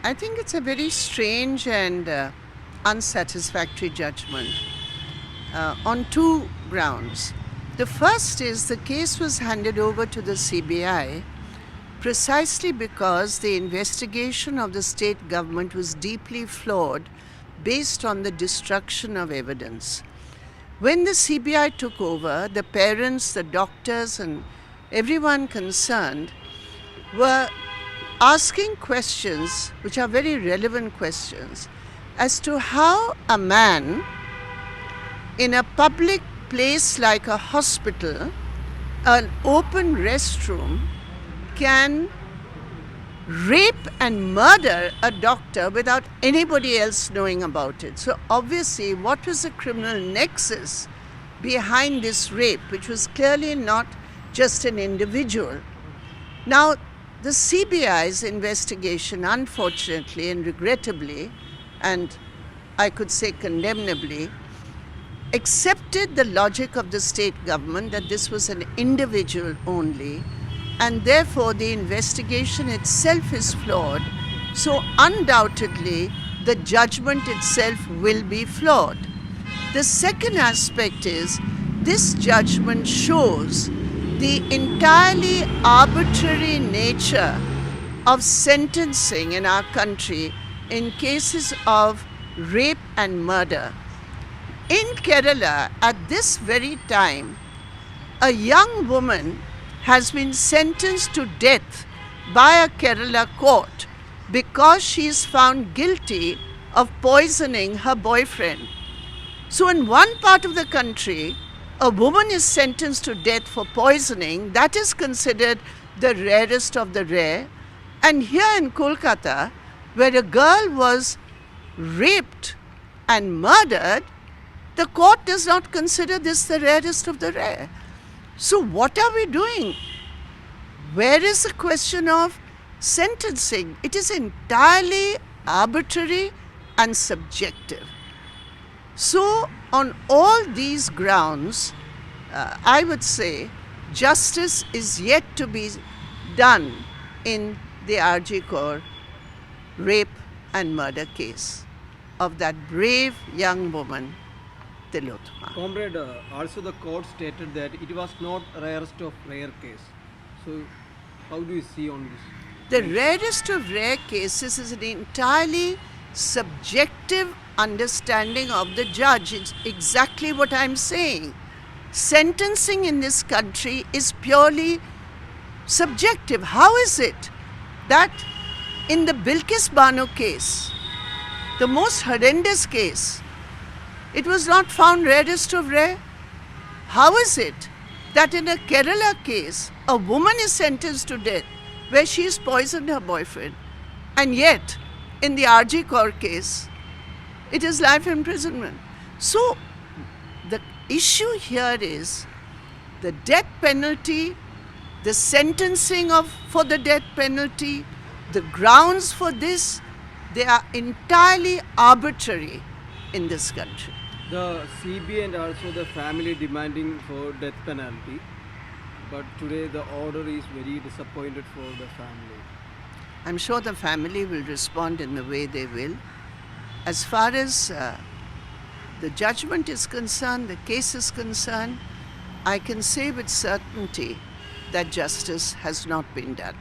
I think it's a very strange and unsatisfactory judgment on two grounds. The first is the case was handed over to the CBI precisely because the investigation of the state government was deeply flawed based on the destruction of evidence. When the CBI took over, the parents, the doctors, and everyone concerned were asking questions which are very relevant questions as to how a man in a public place like a hospital, an open restroom, can rape and murder a doctor without anybody else knowing about it. So obviously, what was the criminal nexus behind this rape, which was clearly not just an individual? Now, the CBI's investigation, unfortunately and regrettably, and I could say condemnably, accepted the logic of the state government that this was an individual only, and therefore the investigation itself is flawed. So undoubtedly, the judgment itself will be flawed. The second aspect is this judgment shows the entirely arbitrary nature of sentencing in our country in cases of rape and murder. In Kerala, at this very time, a young woman has been sentenced to death by a Kerala court because she is found guilty of poisoning her boyfriend. So in one part of the country, a woman is sentenced to death for poisoning. That is considered the rarest of the rare. And here in Kolkata, where a girl was raped and murdered, the court does not consider this the rarest of the rare. So what are we doing? Where is the question of sentencing? It is entirely arbitrary and subjective. So on all these grounds, I would say justice is yet to be done in the RG Kaur rape and murder case of that brave young woman, Tilotma. Comrade, also the court stated that it was not rarest of rare case. So how do you see on this? The rarest of rare cases is an entirely subjective understanding of the judge. It's exactly what I'm saying. Sentencing in this country is purely subjective. How is it that in the Bilkis Bano case, the most horrendous case, it was not found rarest of rare? How is it that in a Kerala case, a woman is sentenced to death where she has poisoned her boyfriend, and yet in the RG Kaur case, it is life imprisonment? So the issue here is the death penalty, the sentencing for the death penalty, the grounds for this, they are entirely arbitrary in this country. The CBI and also the family demanding for death penalty, but today the order is very disappointed for the family. I'm sure the family will respond in the way they will. As far as the judgment is concerned, the case is concerned, I can say with certainty that justice has not been done.